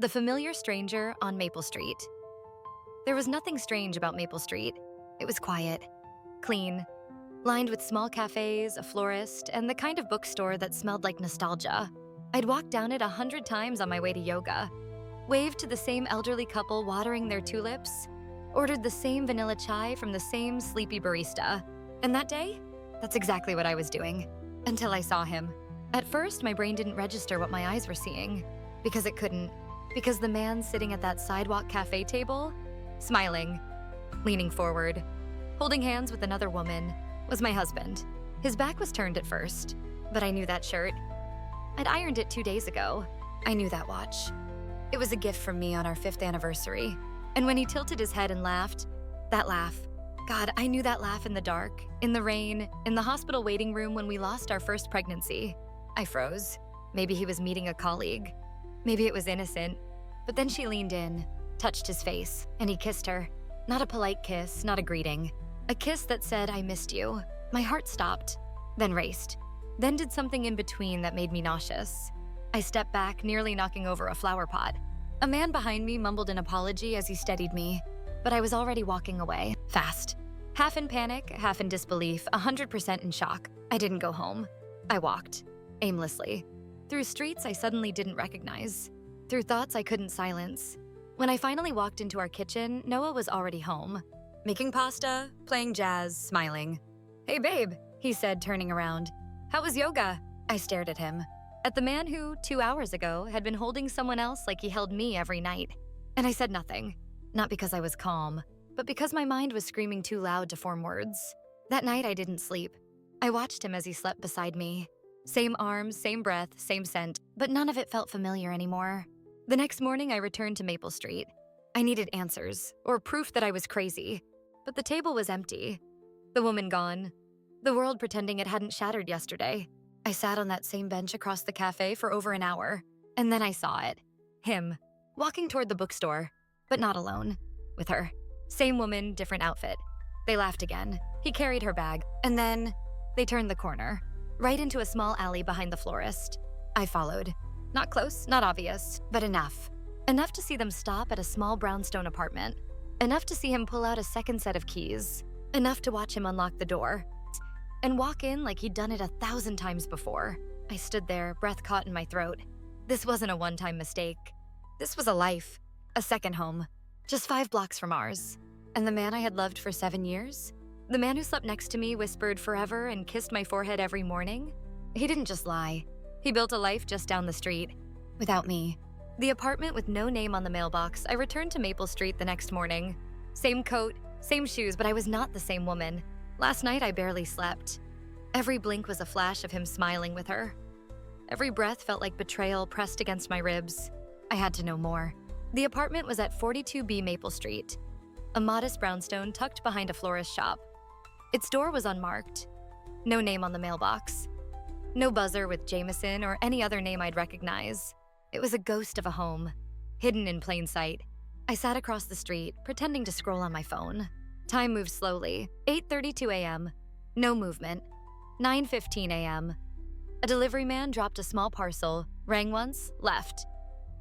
The familiar stranger on Maple Street. There was nothing strange about Maple Street. It was quiet, clean, lined with small cafes, a florist, and the kind of bookstore that smelled like nostalgia. I'd walked down it 100 times on my way to yoga, waved to the same elderly couple watering their tulips, ordered the same vanilla chai from the same sleepy barista. And that day, that's exactly what I was doing, until I saw him. At first, my brain didn't register what my eyes were seeing, because it couldn't. Because the man sitting at that sidewalk cafe table, smiling, leaning forward, holding hands with another woman, was my husband. His back was turned at first, but I knew that shirt. I'd ironed it 2 days ago. I knew that watch. It was a gift from me on our 5th anniversary. And when he tilted his head and laughed, that laugh, God, I knew that laugh in the dark, in the rain, in the hospital waiting room when we lost our first pregnancy. I froze. Maybe he was meeting a colleague. Maybe it was innocent. But then she leaned in, touched his face, and he kissed her. Not a polite kiss, not a greeting. A kiss that said, I missed you. My heart stopped, then raced, then did something in between that made me nauseous. I stepped back, nearly knocking over a flower pot. A man behind me mumbled an apology as he steadied me, but I was already walking away, fast. Half in panic, half in disbelief, 100% in shock. I didn't go home. I walked, aimlessly, through streets I suddenly didn't recognize, through thoughts I couldn't silence. When I finally walked into our kitchen, Noah was already home, making pasta, playing jazz, smiling. Hey babe, he said, turning around. How was yoga? I stared at him, at the man who, 2 hours ago, had been holding someone else like he held me every night. And I said nothing, not because I was calm, but because my mind was screaming too loud to form words. That night I didn't sleep. I watched him as he slept beside me. Same arms, same breath, same scent, but none of it felt familiar anymore. The next morning I returned to Maple Street. I needed answers, or proof that I was crazy. But the table was empty. The woman gone. The world pretending it hadn't shattered yesterday. I sat on that same bench across the cafe for over an hour, and then I saw it. Him, walking toward the bookstore, but not alone. With her. Same woman, different outfit. They laughed again. He carried her bag, and then they turned the corner, right into a small alley behind the florist. I followed. Not close, not obvious, but enough. Enough to see them stop at a small brownstone apartment. Enough to see him pull out a second set of keys. Enough to watch him unlock the door and walk in like he'd done it 1,000 times before. I stood there, breath caught in my throat. This wasn't a one-time mistake. This was a life, a second home, just 5 blocks from ours. And the man I had loved for 7 years? The man who slept next to me, whispered forever, and kissed my forehead every morning? He didn't just lie. He built a life just down the street, without me. The apartment with no name on the mailbox, I returned to Maple Street the next morning. Same coat, same shoes, but I was not the same woman. Last night, I barely slept. Every blink was a flash of him smiling with her. Every breath felt like betrayal pressed against my ribs. I had to know more. The apartment was at 42B Maple Street, a modest brownstone tucked behind a florist shop. Its door was unmarked. No name on the mailbox. No buzzer with Jameson or any other name I'd recognize. It was a ghost of a home, hidden in plain sight. I sat across the street, pretending to scroll on my phone. Time moved slowly. 8:32 a.m. No movement. 9:15 a.m. A delivery man dropped a small parcel, rang once, left.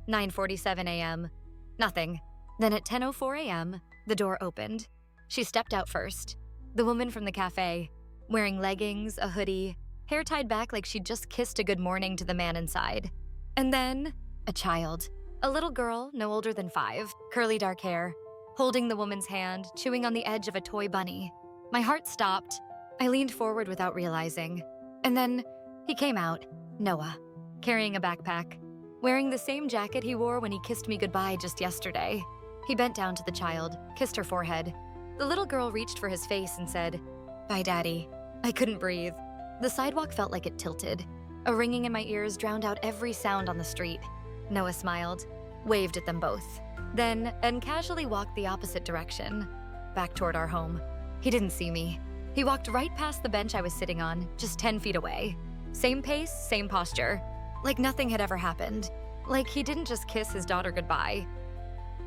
9:47 a.m. Nothing. Then at 10:04 a.m., the door opened. She stepped out first. The woman from the cafe, wearing leggings, a hoodie, hair tied back like she'd just kissed a good morning to the man inside. And then, a child. A little girl, no older than 5, curly dark hair, holding the woman's hand, chewing on the edge of a toy bunny. My heart stopped. I leaned forward without realizing. And then, he came out, Noah, carrying a backpack, wearing the same jacket he wore when he kissed me goodbye just yesterday. He bent down to the child, kissed her forehead. The little girl reached for his face and said, "Bye, Daddy." I couldn't breathe. The sidewalk felt like it tilted. A ringing in my ears drowned out every sound on the street. Noah smiled, waved at them both, then and casually walked the opposite direction, back toward our home. He didn't see me. He walked right past the bench I was sitting on, just 10 feet away. Same pace, same posture, like nothing had ever happened. Like he didn't just kiss his daughter goodbye.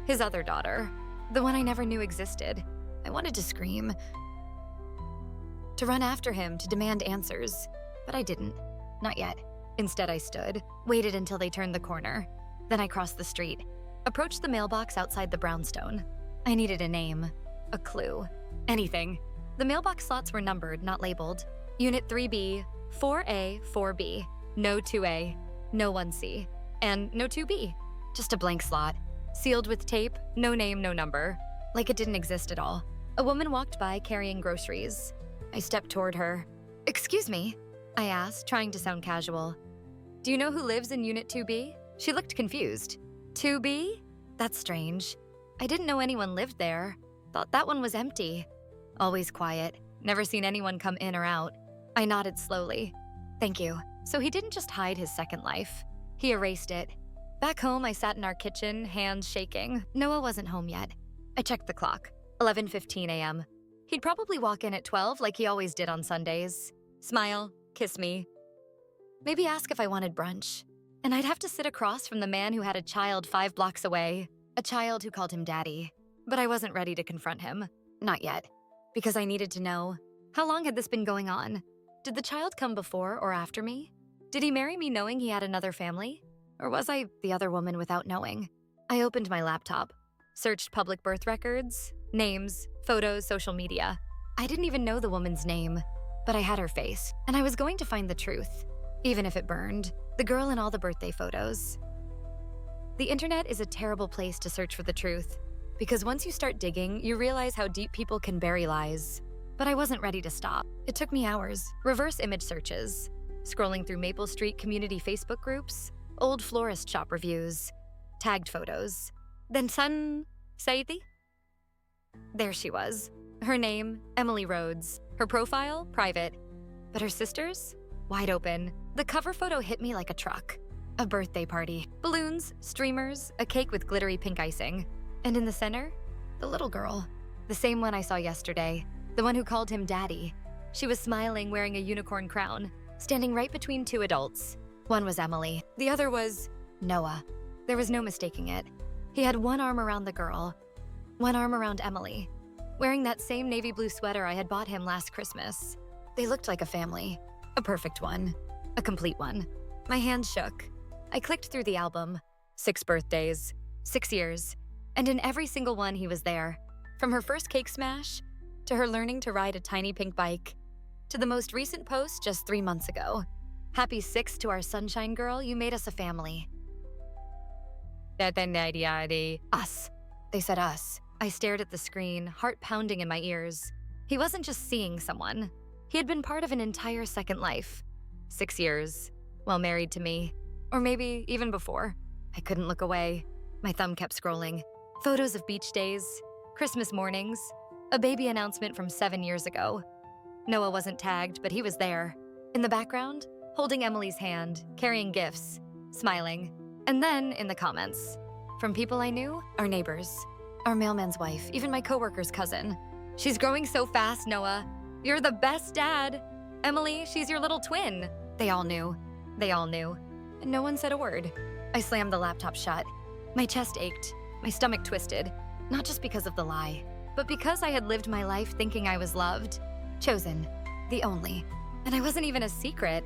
His other daughter, the one I never knew existed. I wanted to scream, to run after him, to demand answers, but I didn't. Not yet. Instead, I stood, waited until they turned the corner. Then I crossed the street, Approached the mailbox outside the brownstone. I needed a name, a clue, anything. The mailbox slots were numbered, not labeled. Unit 3B, 4A, 4B, no 2A, no 1C, and no 2B. Just a blank slot, sealed with tape, no name, no number, like it didn't exist at all. A woman walked by carrying groceries. I stepped toward her. "Excuse me?" I asked, trying to sound casual. "Do you know who lives in Unit 2B?" She looked confused. 2B? That's strange. I didn't know anyone lived there. Thought that one was empty. Always quiet. Never seen anyone come in or out. I nodded slowly. "Thank you." So he didn't just hide his second life. He erased it. Back home, I sat in our kitchen, hands shaking. Noah wasn't home yet. I checked the clock. 11:15 a.m. He'd probably walk in at 12 like he always did on Sundays. Smile, kiss me. Maybe ask if I wanted brunch. And I'd have to sit across from the man who had a child 5 blocks away. A child who called him daddy. But I wasn't ready to confront him. Not yet. Because I needed to know, how long had this been going on? Did the child come before or after me? Did he marry me knowing he had another family? Or was I the other woman without knowing? I opened my laptop. Searched public birth records, names, photos, social media. I didn't even know the woman's name. But I had her face, and I was going to find the truth. Even if it burned. The girl in all the birthday photos. The internet is a terrible place to search for the truth, because once you start digging, you realize how deep people can bury lies. But I wasn't ready to stop. It took me hours. Reverse image searches, scrolling through Maple Street community Facebook groups, old florist shop reviews, tagged photos. Then Saidi? There she was. Her name, Emily Rhodes. Her profile, private. But her sisters? Wide open. The cover photo hit me like a truck. A birthday party. Balloons, streamers, a cake with glittery pink icing. And in the center, the little girl. The same one I saw yesterday. The one who called him daddy. She was smiling, wearing a unicorn crown, standing right between 2 adults. One was Emily. The other was Noah. There was no mistaking it. He had one arm around the girl, one arm around Emily, wearing that same navy blue sweater I had bought him last Christmas. They looked like a family. A perfect one. A complete one. My hands shook. I clicked through the album. 6 birthdays. 6 years. And in every single one, he was there. From her first cake smash, to her learning to ride a tiny pink bike, to the most recent post just 3 months ago. Happy 6th to our sunshine girl, you made us a family. Us. They said us. I stared at the screen, heart pounding in my ears. He wasn't just seeing someone. He had been part of an entire second life. 6 years, while married to me. Or maybe even before. I couldn't look away. My thumb kept scrolling. Photos of beach days, Christmas mornings, a baby announcement from 7 years ago. Noah wasn't tagged, but he was there. In the background, holding Emily's hand, carrying gifts, smiling. And then, in the comments, from people I knew, our neighbors, our mailman's wife, even my coworker's cousin. "She's growing so fast, Noah. You're the best dad. Emily, she's your little twin." They all knew. They all knew. And no one said a word. I slammed the laptop shut. My chest ached, my stomach twisted, not just because of the lie, but because I had lived my life thinking I was loved, chosen, the only. And I wasn't even a secret.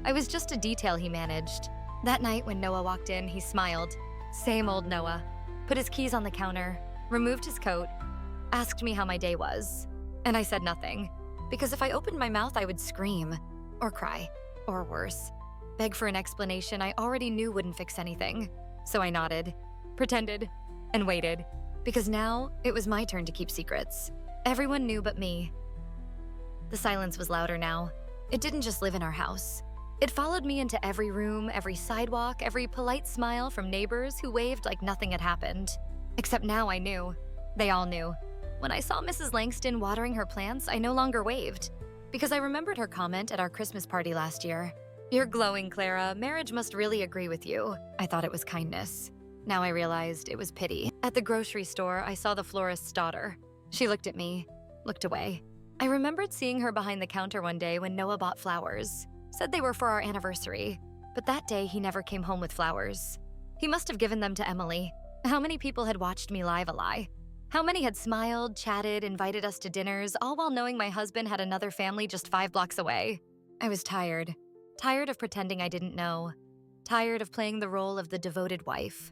I was just a detail he managed. That night when Noah walked in, he smiled. Same old Noah. Put his keys on the counter, removed his coat, asked me how my day was. And I said nothing, because if I opened my mouth, I would scream, or cry, or worse. Beg for an explanation I already knew wouldn't fix anything. So I nodded, pretended, and waited, because now it was my turn to keep secrets. Everyone knew but me. The silence was louder now. It didn't just live in our house. It followed me into every room, every sidewalk, every polite smile from neighbors who waved like nothing had happened. Except now I knew. They all knew. When I saw Mrs. Langston watering her plants, I no longer waved, because I remembered her comment at our Christmas party last year. "You're glowing, Clara. Marriage must really agree with you." I thought it was kindness. Now I realized it was pity. At the grocery store, I saw the florist's daughter. She looked at me, looked away. I remembered seeing her behind the counter one day when Noah bought flowers. Said they were for our anniversary, but that day he never came home with flowers. He must have given them to Emily. How many people had watched me live a lie? How many had smiled, chatted, invited us to dinners, all while knowing my husband had another family just 5 blocks away? I was tired. Tired of pretending I didn't know. Tired of playing the role of the devoted wife.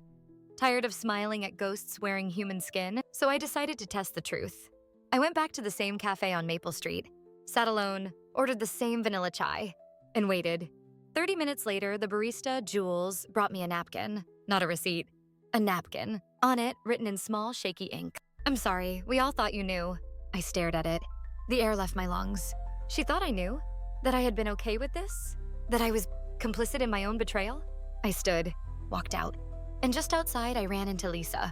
tired of smiling at ghosts wearing human skin, so I decided to test the truth. I went back to the same cafe on Maple Street, sat alone, ordered the same vanilla chai, and waited. 30 minutes later, the barista, Jules, brought me a napkin. Not a receipt. A napkin. On it, written in small, shaky ink. "I'm sorry, we all thought you knew." I stared at it. The air left my lungs. She thought I knew? That I had been okay with this? That I was complicit in my own betrayal? I stood, walked out, and just outside I ran into Lisa.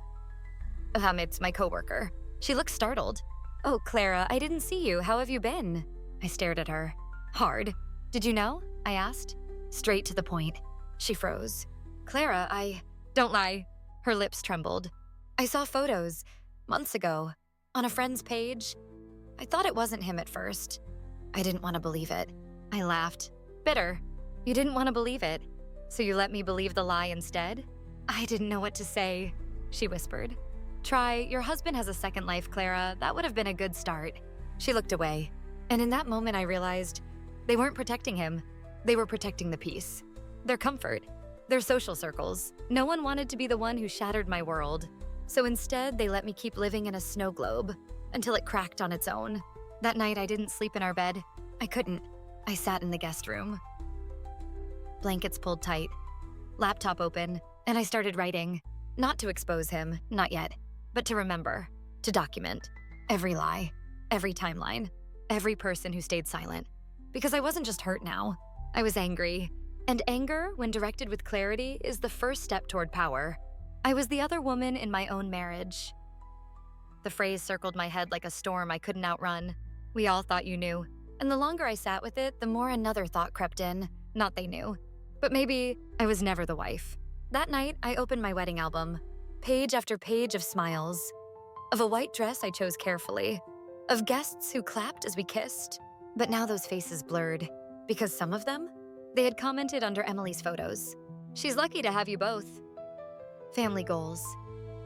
It's my coworker. She looked startled. "Oh, Clara, I didn't see you. How have you been?" I stared at her. "Hard. Did you know?" I asked. Straight to the point. She froze. "Clara, Don't lie." Her lips trembled. "I saw photos, months ago, on a friend's page. I thought it wasn't him at first. I didn't want to believe it." I laughed. "Bitter. You didn't want to believe it, so you let me believe the lie instead?" "I didn't know what to say," she whispered. "Try, your husband has a second life, Clara. That would have been a good start." She looked away, and in that moment I realized they weren't protecting him. They were protecting the peace. Their comfort. Their social circles. No one wanted to be the one who shattered my world. So instead, they let me keep living in a snow globe until it cracked on its own. That night, I didn't sleep in our bed. I couldn't. I sat in the guest room. Blankets pulled tight, laptop open, and I started writing. Not to expose him, not yet, but to remember, to document. Every lie, every timeline, every person who stayed silent. Because I wasn't just hurt now. I was angry. And anger, when directed with clarity, is the first step toward power. I was the other woman in my own marriage. The phrase circled my head like a storm I couldn't outrun. "We all thought you knew." And the longer I sat with it, the more another thought crept in. Not they knew. But maybe I was never the wife. That night, I opened my wedding album. Page after page of smiles. Of a white dress I chose carefully. Of guests who clapped as we kissed. But now those faces blurred. Because some of them, they had commented under Emily's photos. "She's lucky to have you both." Family goals.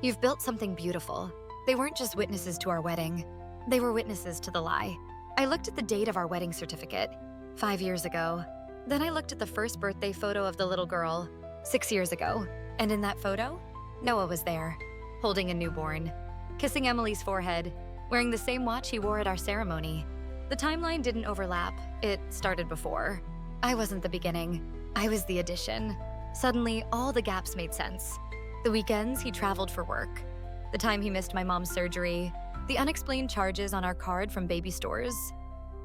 You've built something beautiful. They weren't just witnesses to our wedding. They were witnesses to the lie. I looked at the date of our wedding certificate, 5 years ago. Then I looked at the first birthday photo of the little girl, 6 years ago. And in that photo, Noah was there, holding a newborn, kissing Emily's forehead, wearing the same watch he wore at our ceremony. The timeline didn't overlap. It started before. I wasn't the beginning. I was the addition. Suddenly, all the gaps made sense. The weekends he traveled for work. The time he missed my mom's surgery. The unexplained charges on our card from baby stores.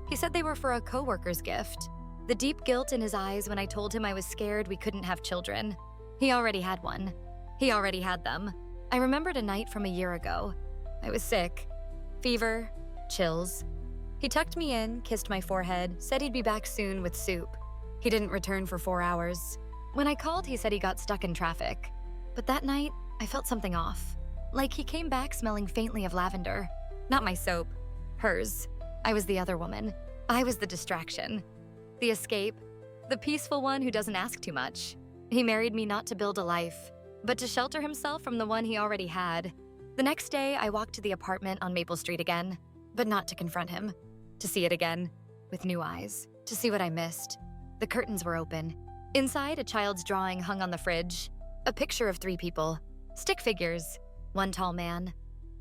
He said they were for a coworker's gift. The deep guilt in his eyes when I told him I was scared we couldn't have children. He already had one. He already had them. I remembered a night from a year ago. I was sick. Fever, chills. He tucked me in, kissed my forehead, said he'd be back soon with soup. He didn't return for 4 hours. When I called, he said he got stuck in traffic. But that night, I felt something off. Like he came back smelling faintly of lavender. Not my soap. Hers. I was the other woman. I was the distraction. The escape. The peaceful one who doesn't ask too much. He married me not to build a life, but to shelter himself from the one he already had. The next day, I walked to the apartment on Maple Street again, but not to confront him. To see it again, with new eyes. To see what I missed. The curtains were open. Inside, a child's drawing hung on the fridge. A picture of 3 people. Stick figures. 1 tall man.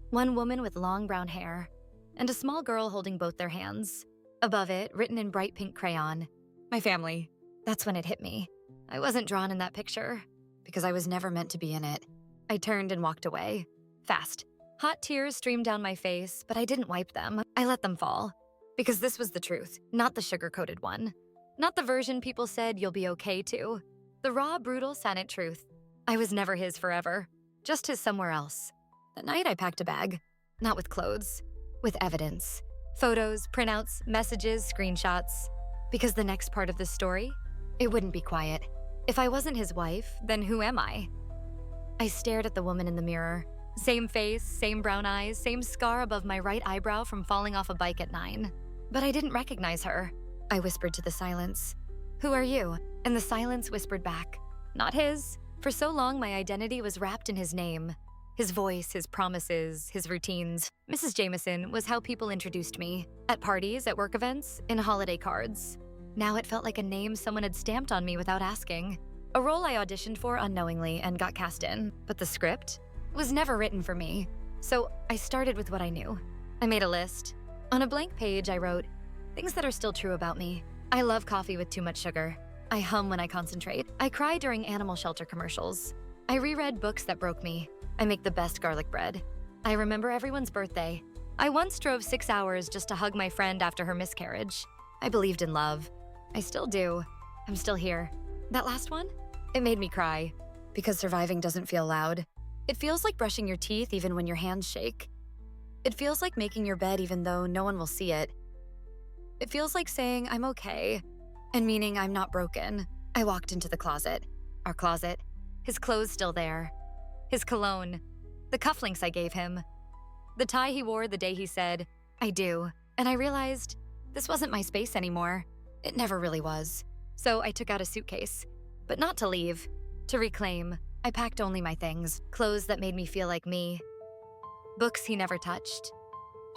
1 woman with long brown hair. And a small girl holding both their hands. Above it, written in bright pink crayon. My family. That's when it hit me. I wasn't drawn in that picture, because I was never meant to be in it. I turned and walked away. Fast. Hot tears streamed down my face, but I didn't wipe them. I let them fall. Because this was the truth, not the sugar-coated one. Not the version people said you'll be okay to. The raw, brutal, silent truth. I was never his forever. Just his somewhere else. That night I packed a bag. Not with clothes. With evidence. Photos, printouts, messages, screenshots. Because the next part of this story, it wouldn't be quiet. If I wasn't his wife, then who am I? I stared at the woman in the mirror. Same face, same brown eyes, same scar above my right eyebrow from falling off a bike at 9. But I didn't recognize her. I whispered to the silence. "Who are you?" And the silence whispered back. Not his. For so long, my identity was wrapped in his name. His voice, his promises, his routines. Mrs. Jameson was how people introduced me. At parties, at work events, in holiday cards. Now it felt like a name someone had stamped on me without asking. A role I auditioned for unknowingly and got cast in, but the script was never written for me. So I started with what I knew. I made a list. On a blank page, I wrote, things that are still true about me. I love coffee with too much sugar. I hum when I concentrate. I cry during animal shelter commercials. I reread books that broke me. I make the best garlic bread. I remember everyone's birthday. I once drove 6 hours just to hug my friend after her miscarriage. I believed in love. I still do. I'm still here. That last one? It made me cry. Because surviving doesn't feel loud. It feels like brushing your teeth even when your hands shake. It feels like making your bed even though no one will see it. It feels like saying I'm okay, and meaning I'm not broken. I walked into the closet. Our closet. His clothes still there. His cologne. The cufflinks I gave him. The tie he wore the day he said, I do. And I realized this wasn't my space anymore. It never really was. So I took out a suitcase. But not to leave. To reclaim. I packed only my things. Clothes that made me feel like me. Books he never touched.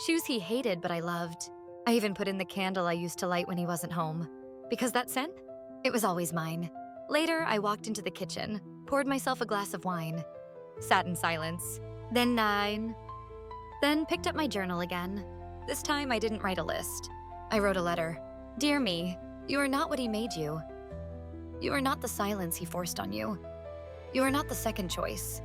Shoes he hated but I loved. I even put in the candle I used to light when he wasn't home. Because that scent? It was always mine. Later, I walked into the kitchen, poured myself a glass of wine, sat in silence, then 9. Then picked up my journal again. This time, I didn't write a list. I wrote a letter. Dear me, you are not what he made you. You are not the silence he forced on you. You are not the second choice.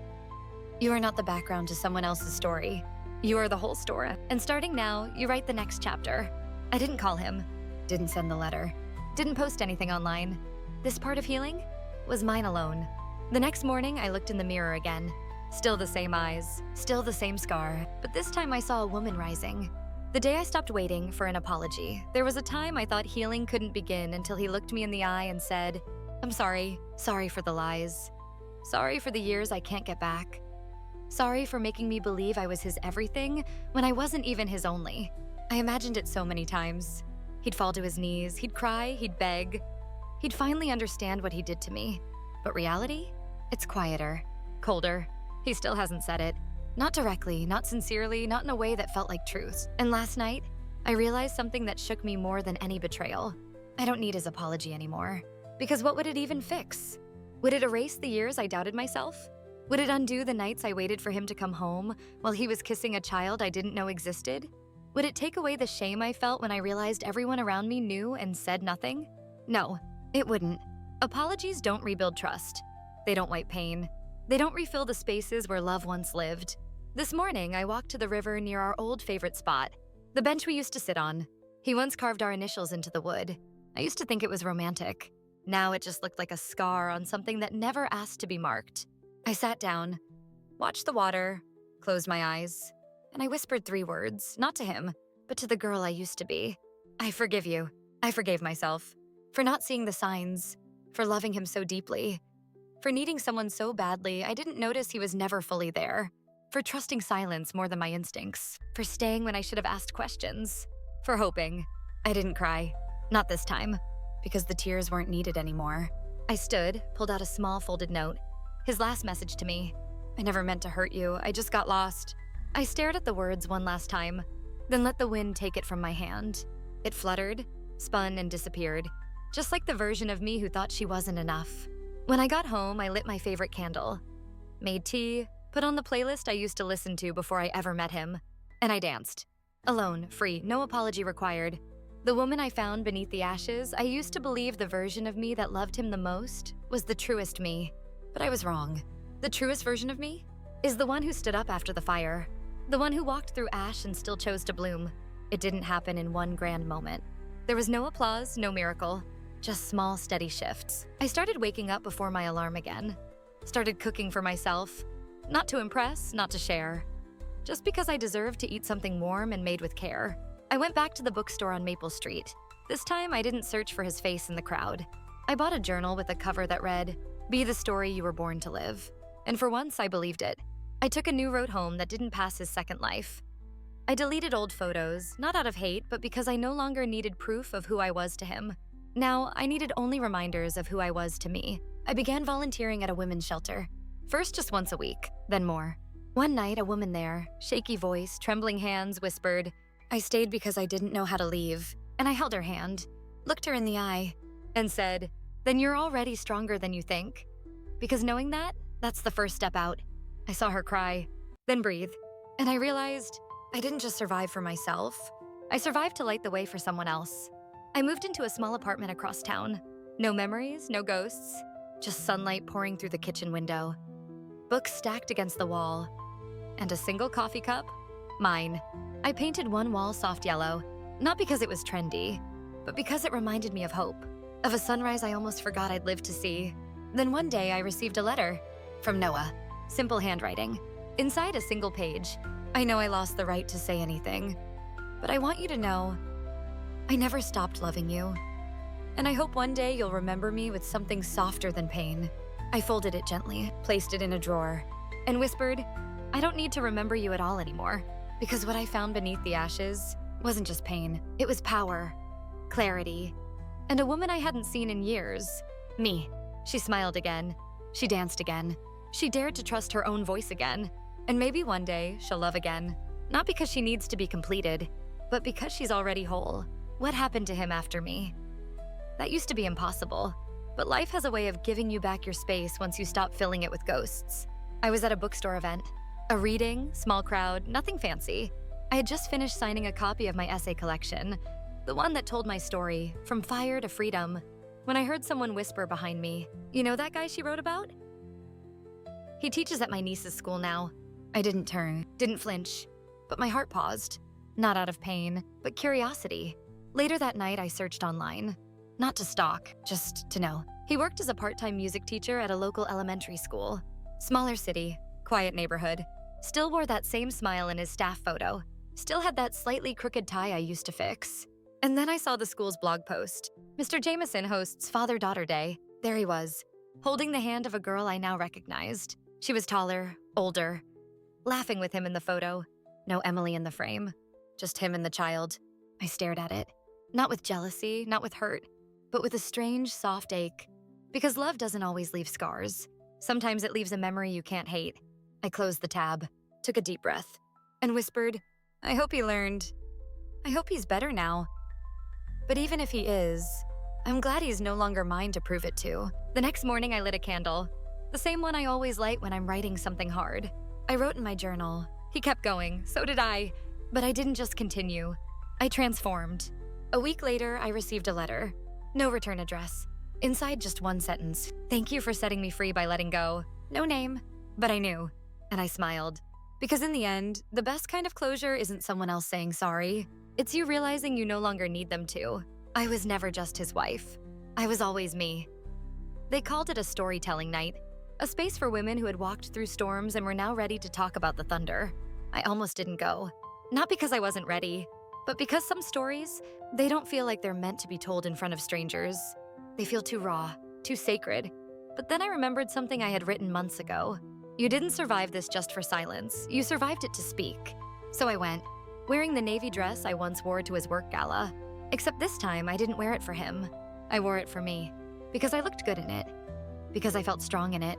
You are not the background to someone else's story. You are the whole story. And starting now, you write the next chapter. I didn't call him. Didn't send the letter. Didn't post anything online. This part of healing was mine alone. The next morning, I looked in the mirror again. Still the same eyes, still the same scar, but this time I saw a woman rising. The day I stopped waiting for an apology, there was a time I thought healing couldn't begin until he looked me in the eye and said, I'm sorry. Sorry for the lies. Sorry for the years I can't get back. Sorry for making me believe I was his everything when I wasn't even his only. I imagined it so many times. He'd fall to his knees, he'd cry, he'd beg. He'd finally understand what he did to me. But reality? It's quieter, colder. He still hasn't said it. Not directly, not sincerely, not in a way that felt like truth. And last night, I realized something that shook me more than any betrayal. I don't need his apology anymore. Because what would it even fix? Would it erase the years I doubted myself? Would it undo the nights I waited for him to come home while he was kissing a child I didn't know existed? Would it take away the shame I felt when I realized everyone around me knew and said nothing? No, it wouldn't. Apologies don't rebuild trust. They don't wipe pain. They don't refill the spaces where love once lived. This morning, I walked to the river near our old favorite spot, the bench we used to sit on. He once carved our initials into the wood. I used to think it was romantic. Now it just looked like a scar on something that never asked to be marked. I sat down, watched the water, closed my eyes, and I whispered 3 words, not to him, but to the girl I used to be. I forgive you. I forgave myself. For not seeing the signs, for loving him so deeply, for needing someone so badly I didn't notice he was never fully there, for trusting silence more than my instincts, for staying when I should have asked questions, for hoping. I didn't cry. Not this time, because the tears weren't needed anymore. I stood, pulled out a small folded note. His last message to me. I never meant to hurt you, I just got lost. I stared at the words one last time, then let the wind take it from my hand. It fluttered, spun, and disappeared, just like the version of me who thought she wasn't enough. When I got home, I lit my favorite candle, made tea, put on the playlist I used to listen to before I ever met him, and I danced. Alone, free, no apology required. The woman I found beneath the ashes, I used to believe the version of me that loved him the most was the truest me. But I was wrong. The truest version of me is the one who stood up after the fire, the one who walked through ash and still chose to bloom. It didn't happen in one grand moment. There was no applause, no miracle, just small, steady shifts. I started waking up before my alarm again, started cooking for myself, not to impress, not to share, just because I deserved to eat something warm and made with care. I went back to the bookstore on Maple Street. This time, I didn't search for his face in the crowd. I bought a journal with a cover that read, "Be the story you were born to live." And for once, I believed it. I took a new road home that didn't pass his second life. I deleted old photos, not out of hate, but because I no longer needed proof of who I was to him. Now, I needed only reminders of who I was to me. I began volunteering at a women's shelter. First just once a week, then more. One night, a woman there, shaky voice, trembling hands, whispered, I stayed because I didn't know how to leave. And I held her hand, looked her in the eye, and said, then you're already stronger than you think. because knowing that's the first step out. I saw her cry, then breathe, and I realized I didn't just survive for myself. I survived to light the way for someone else. I moved into a small apartment across town. No memories, no ghosts, just sunlight pouring through the kitchen window. Books stacked against the wall, and a single coffee cup, mine. I painted one wall soft yellow, not because it was trendy, but because it reminded me of hope, of a sunrise I almost forgot I'd lived to see. Then one day I received a letter from Noah, simple handwriting, inside a single page. I know I lost the right to say anything, but I want you to know I never stopped loving you. And I hope one day you'll remember me with something softer than pain. I folded it gently, placed it in a drawer, and whispered, I don't need to remember you at all anymore, because what I found beneath the ashes wasn't just pain. It was power, clarity, and a woman I hadn't seen in years. Me. She smiled again. She danced again. She dared to trust her own voice again. And maybe one day she'll love again. Not because she needs to be completed, but because she's already whole. What happened to him after me? That used to be impossible. But life has a way of giving you back your space once you stop filling it with ghosts. I was at a bookstore event. A reading, small crowd, nothing fancy. I had just finished signing a copy of my essay collection, the one that told my story, from fire to freedom, when I heard someone whisper behind me, you know that guy she wrote about? He teaches at my niece's school now. I didn't turn, didn't flinch, but my heart paused. Not out of pain, but curiosity. Later that night, I searched online. Not to stalk, just to know. He worked as a part-time music teacher at a local elementary school. Smaller city, quiet neighborhood. Still wore that same smile in his staff photo. Still had that slightly crooked tie I used to fix. And then I saw the school's blog post. Mr. Jameson hosts Father-Daughter Day. There he was, holding the hand of a girl I now recognized. She was taller, older, laughing with him in the photo. No Emily in the frame, just him and the child. I stared at it, not with jealousy, not with hurt, but with a strange, soft ache. Because love doesn't always leave scars. Sometimes it leaves a memory you can't hate. I closed the tab, took a deep breath, and whispered, I hope he learned. I hope he's better now. But even if he is, I'm glad he's no longer mine to prove it to. The next morning, I lit a candle, the same one I always light when I'm writing something hard. I wrote in my journal. He kept going, so did I. But I didn't just continue. I transformed. A week later, I received a letter. No return address. Inside, just one sentence. Thank you for setting me free by letting go. No name, but I knew. And I smiled. Because in the end, the best kind of closure isn't someone else saying sorry. It's you realizing you no longer need them to. I was never just his wife. I was always me. They called it a storytelling night, a space for women who had walked through storms and were now ready to talk about the thunder. I almost didn't go. Not because I wasn't ready, but because some stories, they don't feel like they're meant to be told in front of strangers. They feel too raw, too sacred. But then I remembered something I had written months ago. You didn't survive this just for silence. You survived it to speak. So I went, wearing the navy dress I once wore to his work gala. Except this time, I didn't wear it for him. I wore it for me. Because I looked good in it. Because I felt strong in it.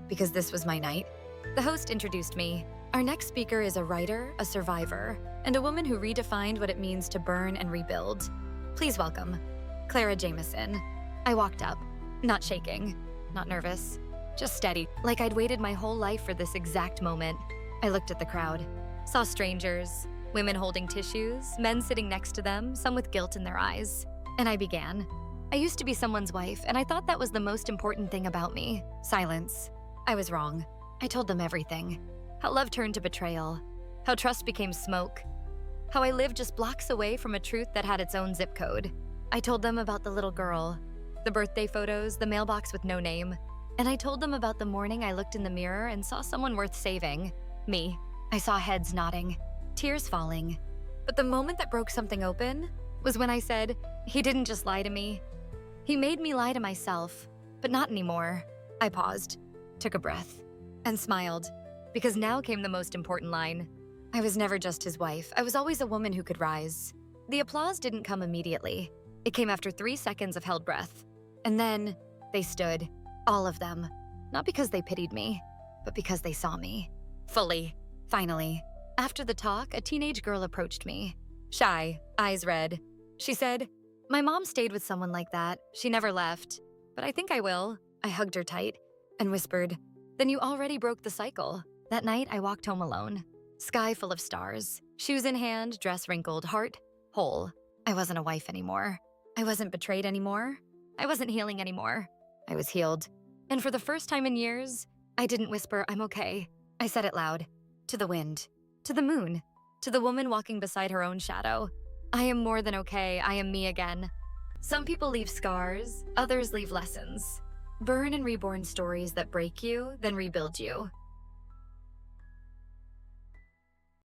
Because this was my night. The host introduced me. Our next speaker is a writer, a survivor, and a woman who redefined what it means to burn and rebuild. Please welcome, Clara Jameson. I walked up, not shaking, not nervous, just steady, like I'd waited my whole life for this exact moment. I looked at the crowd, saw strangers, women holding tissues, men sitting next to them, some with guilt in their eyes. And I began. I used to be someone's wife, and I thought that was the most important thing about me. Silence. I was wrong. I told them everything. How love turned to betrayal. How trust became smoke. How I lived just blocks away from a truth that had its own zip code. I told them about the little girl, the birthday photos, the mailbox with no name. And I told them about the morning I looked in the mirror and saw someone worth saving. Me. I saw heads nodding, tears falling. But the moment that broke something open was when I said, he didn't just lie to me. He made me lie to myself, but not anymore. I paused, took a breath, and smiled. Because now came the most important line. I was never just his wife. I was always a woman who could rise. The applause didn't come immediately. It came after 3 seconds of held breath. And then they stood, all of them. Not because they pitied me, but because they saw me. Fully. Finally. After the talk, a teenage girl approached me. Shy, eyes red. She said, my mom stayed with someone like that. She never left. But I think I will. I hugged her tight. and whispered, "Then you already broke the cycle." That night, I walked home alone. Sky full of stars, shoes in hand, dress wrinkled, heart whole. I wasn't a wife anymore. I wasn't betrayed anymore. I wasn't healing anymore. I was healed. And for the first time in years, I didn't whisper, "I'm okay." I said it loud. To the wind. To the moon. To the woman walking beside her own shadow. I am more than okay. I am me again. Some people leave scars, others leave lessons. Burn and reborn stories that break you, then rebuild you.